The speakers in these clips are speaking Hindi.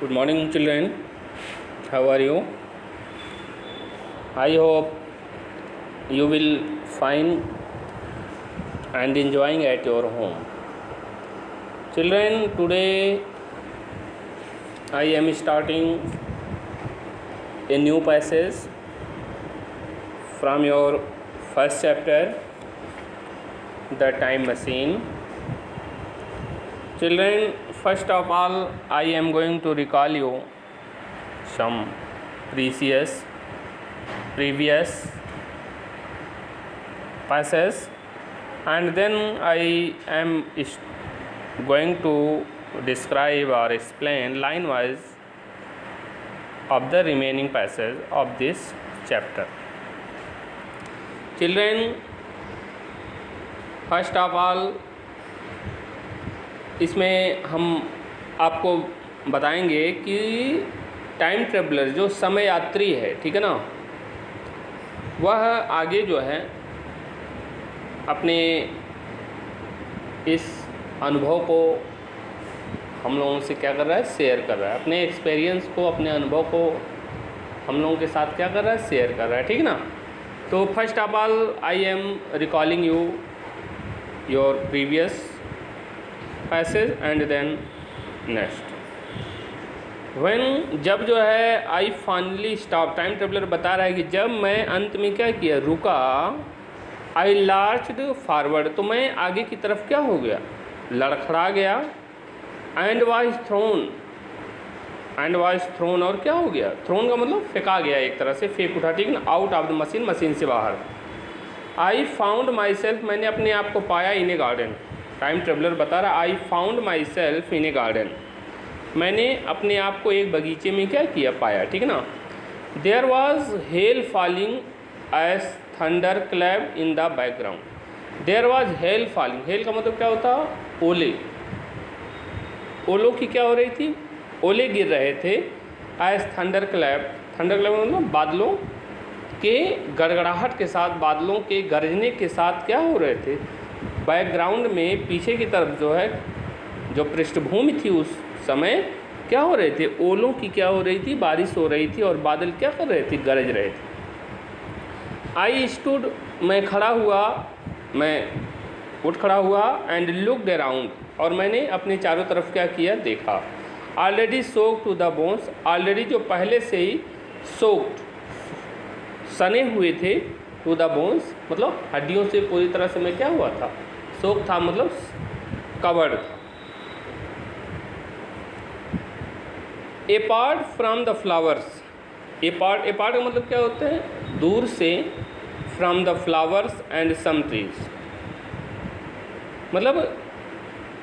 Good morning, children. How are you? I hope you will find and enjoying at your home. Children, today I am starting a new passage from your first chapter, The Time Machine. Children, first of all, I am going to recall you some previous passage, and then I am going to describe or explain line wise of the remaining passage of this chapter. Children, first of all, इसमें हम आपको बताएंगे कि टाइम ट्रेवलर जो समय यात्री है, ठीक है ना, वह आगे जो है अपने इस अनुभव को हम लोगों से क्या कर रहा है, शेयर कर रहा है। अपने एक्सपीरियंस को, अपने अनुभव को हम लोगों के साथ क्या कर रहा है, शेयर कर रहा है, ठीक ना। तो first of all I am recalling you your previous passage and then next when, जब जो है I finally stop, time traveller बता रहा है कि जब मैं अंत में क्या किया, रुका, आई लार्च्ड फॉरवर्ड, तो मैं आगे की तरफ क्या हो गया, लड़खड़ा गया, एंड वाज थ्रोन, और क्या हो गया, थ्रोन का मतलब फेंका गया, एक तरह से फेंक उठा, ठीक ना, आउट ऑफ द मशीन से बाहर। आई फाउंड माई सेल्फ, मैंने अपने आप को पाया इन ए गार्डन, टाइम ट्रेवलर बता रहा, I found my self in A garden, मैंने अपने आप को एक बगीचे में क्या किया, पाया, ठीक ना। There was hail falling as thunder clap in the background, there was hail falling, hail का मतलब क्या होता, ओले, ओलों की क्या हो रही थी, ओले गिर रहे थे, as thunder clap, thunder clap मतलब बादलों के गड़गड़ाहट के साथ, बादलों के गरजने के साथ क्या हो रहे थे, बैकग्राउंड में पीछे की तरफ जो है, जो पृष्ठभूमि थी उस समय क्या हो रहे थे, ओलों की क्या हो रही थी, बारिश हो रही थी, और बादल क्या कर रहे थे, गरज रहे थे। आई स्टूड, मैं खड़ा हुआ, मैं उठ खड़ा हुआ, एंड लुक्ड अराउंड, और मैंने अपने चारों तरफ क्या किया, देखा। Already soaked to the bones, already जो पहले से ही सोक्ड, सने हुए थे, टू द बोन्स मतलब हड्डियों से पूरी तरह से मैं क्या हुआ था, सोक था मतलब कवर्ड था। Apart from the flowers, apart का मतलब क्या होता है, दूर से, from the flowers and some trees, मतलब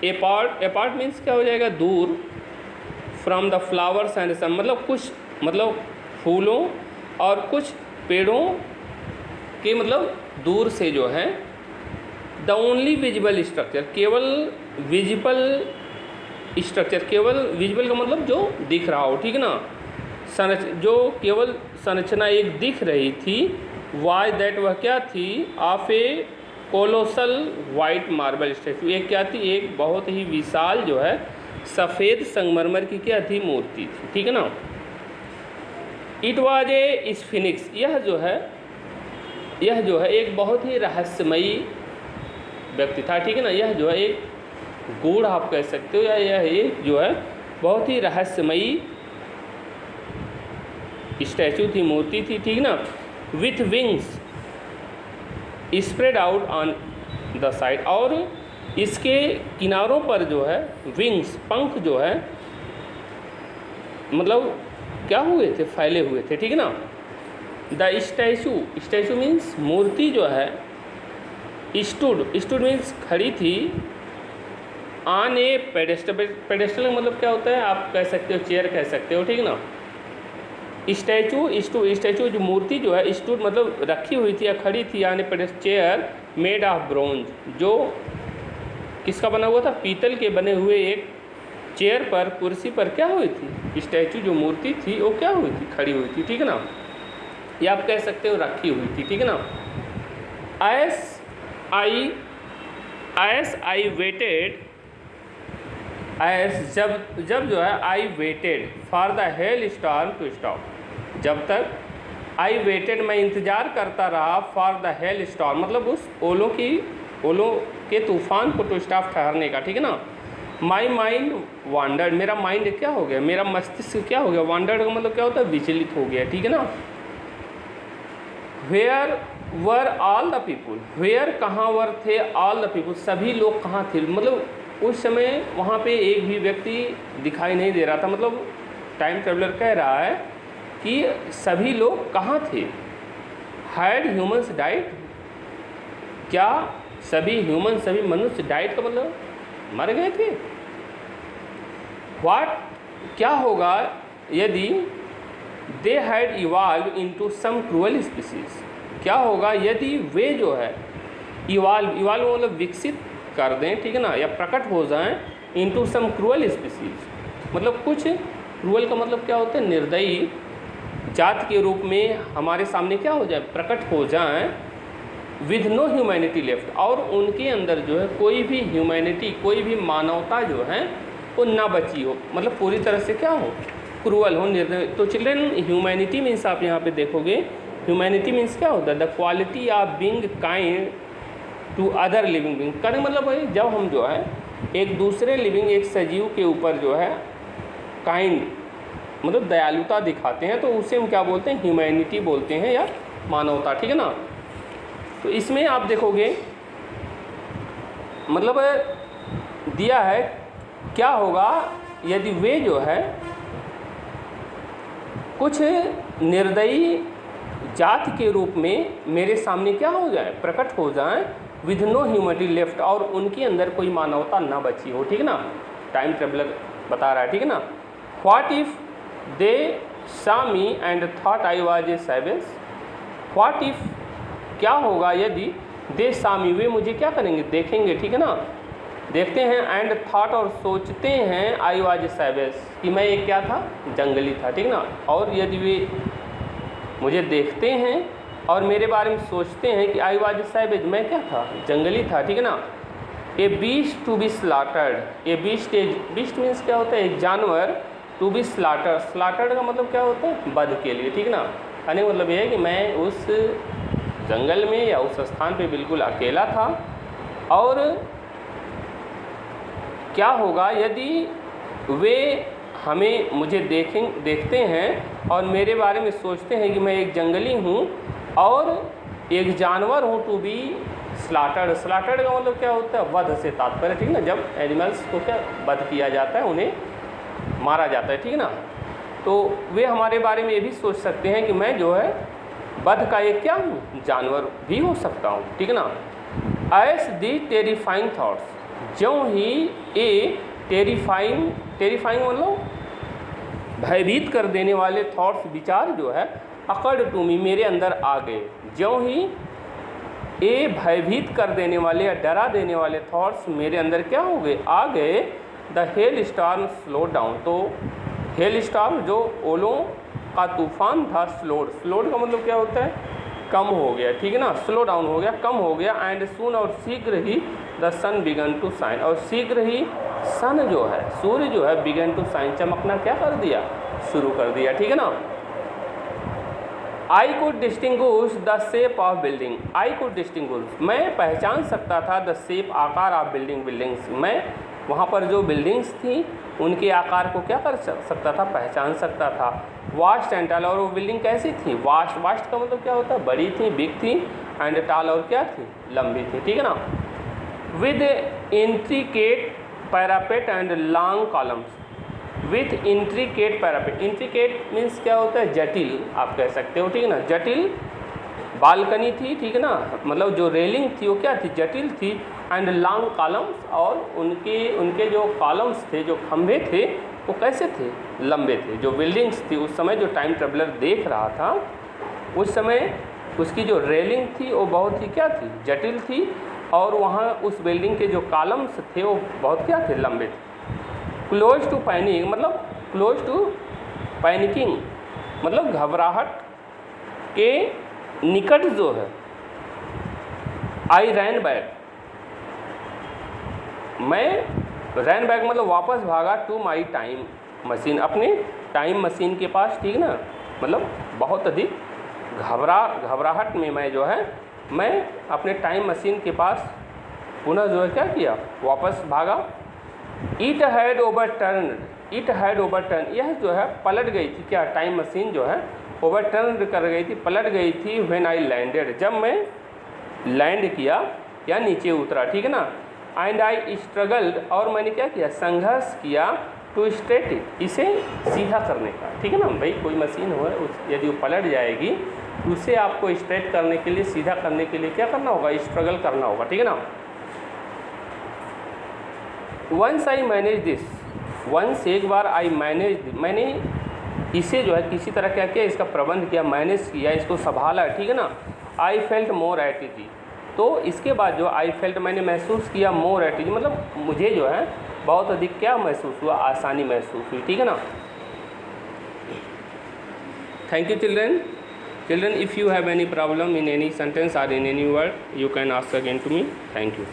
ए पार्ट मीन्स क्या हो जाएगा, दूर, from the flowers and some मतलब कुछ, मतलब फूलों और कुछ पेड़ों के, मतलब दूर से जो है, द ओनली विजिबल स्ट्रक्चर, केवल विजिबल स्ट्रक्चर, केवल विजिबल का मतलब जो दिख रहा हो, ठीक ना, जो केवल संरचना एक दिख रही थी, वाई दैट, वह क्या थी, of A colossal white marble statue, एक क्या थी, एक बहुत ही विशाल जो है सफ़ेद संगमरमर की क्या थी, मूर्ति थी, ठीक है ना। इट वाज ए स्फिनिक्स, यह जो है एक बहुत ही रहस्यमयी व्यक्ति था, ठीक है ना, यह जो है एक गूढ़ आप कह सकते हो, या यह एक जो है बहुत ही रहस्यमयी स्टैचू थी, मूर्ति थी, ठीक ना, with wings spread out on the side, और इसके किनारों पर जो है विंग्स, पंख जो है मतलब क्या हुए थे, फैले हुए थे, ठीक है ना। द स्टैचू मीन्स मूर्ति जो है, स्टूड मीन्स खड़ी थी, ऑन ए पेडेस्टल का मतलब क्या होता है, आप कह सकते हो चेयर कह सकते हो, ठीक ना। स्टैचू जो मूर्ति जो है, स्टूड मतलब रखी हुई थी या खड़ी थी, on A pedestal chair made of bronze, जो किसका बना हुआ था, पीतल के बने हुए एक चेयर पर, कुर्सी पर क्या हुई थी, स्टैचू जो मूर्ति थी वो क्या हुई थी, खड़ी हुई थी, ठीक है ना, या आप कह सकते हो रखी हुई थी, ठीक है ना। as I waited एस जब जो है I waited for the hail storm to stop, जब तक आई वेटेड मैं इंतज़ार करता रहा फॉर द हेल स्टॉर्म, मतलब उस ओलों के तूफान को टू स्टॉप ठहरने का, ठीक है ना। माई माइंड वांडर्ड, मेरा माइंड क्या हो गया, मेरा मस्तिष्क क्या हो गया, वांडर्ड का मतलब क्या होता है, विचलित हो गया, ठीक है ना। Where were all the people, where कहाँ वर थे ऑल द पीपुल, सभी लोग कहाँ थे, मतलब उस समय वहाँ पे एक भी व्यक्ति दिखाई नहीं दे रहा था, मतलब टाइम ट्रेवलर कह रहा है कि सभी लोग कहाँ थे। हैड ह्यूमंस डाइड, क्या सभी ह्यूमन सभी मनुष्य डाइड का मतलब मर गए थे। व्हाट क्या होगा यदि they had evolve into some cruel species, क्या होगा यदि वे जो है इवॉल्व मतलब विकसित कर दें, ठीक है ना, या प्रकट हो जाएं इनटू सम क्रूअल स्पीसीज, मतलब कुछ क्रूअल का मतलब क्या होता है, निर्दयी जात के रूप में हमारे सामने क्या हो जाए, प्रकट हो जाएं, विद नो ह्यूमैनिटी लेफ्ट, और उनके अंदर जो है कोई भी ह्यूमैनिटी कोई भी मानवता जो है वो ना बची हो, मतलब पूरी तरह से क्या हो, क्रूअल हो, निर्दयी। तो चिल्ड्रन ह्यूमैनिटी मीन्स आप यहाँ पे देखोगे ह्यूमैनिटी मीन्स क्या होता है, the quality of being kind to other living being, कहने मतलब भाई जब हम जो है एक दूसरे लिविंग एक सजीव के ऊपर जो है काइंड मतलब दयालुता दिखाते हैं तो उसे हम क्या बोलते हैं, ह्यूमैनिटी बोलते हैं या मानवता, ठीक है ना। तो इसमें आप देखोगे मतलब दिया है क्या होगा यदि वे जो है कुछ निर्दयी जात के रूप में मेरे सामने क्या हो जाए, प्रकट हो जाएं, विद नो ह्यूमैनिटी लेफ्ट, और उनके अंदर कोई मानवता ना बची हो, ठीक है ना, टाइम ट्रेवलर बता रहा है, ठीक है ना। What if they saw me and thought I was a savage, what if क्या होगा यदि दे saw me वे मुझे क्या करेंगे, देखेंगे, ठीक है ना, देखते हैं, एंड थॉट और सोचते हैं आई वाज ए savage कि मैं एक क्या था, जंगली था, ठीक ना, और यदि वे मुझे देखते हैं और मेरे बारे में सोचते हैं कि आई वाज ए savage मैं क्या था, जंगली था, ठीक है ना। A beast to be slaughtered, a beast means क्या होता है, एक जानवर, टू बी स्लाटर्ड का मतलब क्या होता है, वध के लिए, ठीक ना। कहने का मतलब ये है कि मैं उस जंगल में या उस स्थान पे बिल्कुल अकेला था, और क्या होगा यदि वे मुझे देखते हैं और मेरे बारे में सोचते हैं कि मैं एक जंगली हूँ और एक जानवर हूँ, टू बी स्लाटर्ड का मतलब क्या होता है, वध से तात्पर्य, ठीक ना, जब एनिमल्स को क्या वध किया जाता है, उन्हें मारा जाता है, ठीक है ना। तो वे हमारे बारे में ये भी सोच सकते हैं कि मैं जो है वध का एक क्या हूँ, जानवर भी हो सकता हूँ, ठीक है ना। एस दी टेरिफाइंग थाट्स, ज्यों ही ए टेरिफाइंग मतलब भयभीत कर देने वाले थॉट्स विचार जो है अकर्ड टू मी मेरे अंदर आ गए, ज्यों ही ए भयभीत कर देने वाले या डरा देने वाले थॉट्स मेरे अंदर क्या हो गए, आ गए। The hail storm slow down, तो हेल स्टॉर्म जो ओलों का तूफान था, स्लोड का मतलब क्या होता है, कम हो गया, ठीक है ना, स्लो डाउन हो गया, कम हो गया। एंड सून और शीघ्र ही the sun began to shine, और शीघ्र ही सन जो है, सूर्य जो है, बिगन टू शाइन, चमकना क्या कर दिया, शुरू कर दिया, ठीक है ना। I could distinguish the shape of building, I could distinguish मैं पहचान सकता था, द शेप आकार ऑफ बिल्डिंग्स, मैं वहाँ पर जो बिल्डिंग्स थी उनके आकार को क्या कर सकता था, पहचान सकता था। वास्ट एंड टाल, और वो बिल्डिंग कैसी थी, वास्ट का मतलब क्या होता है, बड़ी थी, बिग थी, एंड टाल और क्या थी, लंबी थी, ठीक है ना। With intricate parapet and long columns, with intricate parapet, intricate means क्या होता है, जटिल आप कह सकते हो, ठीक है ना, जटिल बालकनी थी, ठीक है ना, मतलब जो रेलिंग थी वो क्या थी, जटिल थी। एंड लॉन्ग कॉलम्स, और उनके जो कॉलम्स थे, जो खंभे थे, वो कैसे थे, लंबे थे। जो बिल्डिंग्स थी उस समय जो टाइम ट्रेवलर देख रहा था उस समय उसकी जो रेलिंग थी वो बहुत ही क्या थी, जटिल थी, और वहाँ उस बिल्डिंग के जो कॉलम्स थे वो बहुत क्या थे, लंबे थे। क्लोज टू पैनिक मतलब क्लोज टू पैनिकिंग मतलब घबराहट के निकट जो है। आई रैन बैक, मैं रैन बैक मतलब वापस भागा टू माई टाइम मशीन, अपने टाइम मशीन के पास, ठीक ना, मतलब बहुत अधिक घबराहट में मैं जो है मैं अपने टाइम मशीन के पास पुनः जो है क्या किया, वापस भागा। इट हैड ओवरटर्न, यह जो है पलट गई थी, क्या टाइम मशीन जो है ओवरटर्न कर गई थी, पलट गई थी। व्हेन आई लैंडेड, जब मैं लैंड किया या नीचे उतरा, ठीक है ना। एंड आई स्ट्रगल्ड, और मैंने क्या किया, संघर्ष किया, टू स्ट्रेट इट, इसे सीधा करने का, ठीक है ना। भाई कोई मशीन हो यदि वो पलट जाएगी तो उसे आपको स्ट्रेट करने के लिए, सीधा करने के लिए क्या करना होगा, स्ट्रगल करना होगा, ठीक है ना। Once I manage this, once एक बार, आई मैनेज मैंने इसे जो है किसी तरह क्या किया, इसका प्रबंध किया, मैनेज किया, इसको संभाला, ठीक है ना। I felt more at easy, तो इसके बाद जो आई फेल्ट मैंने महसूस किया, मोर एट इजी मतलब मुझे जो है बहुत अधिक क्या महसूस हुआ, आसानी महसूस हुई, ठीक है ना। Thank you children. Children, if you have any problem in any sentence or in any word, you can ask again to me. Thank you.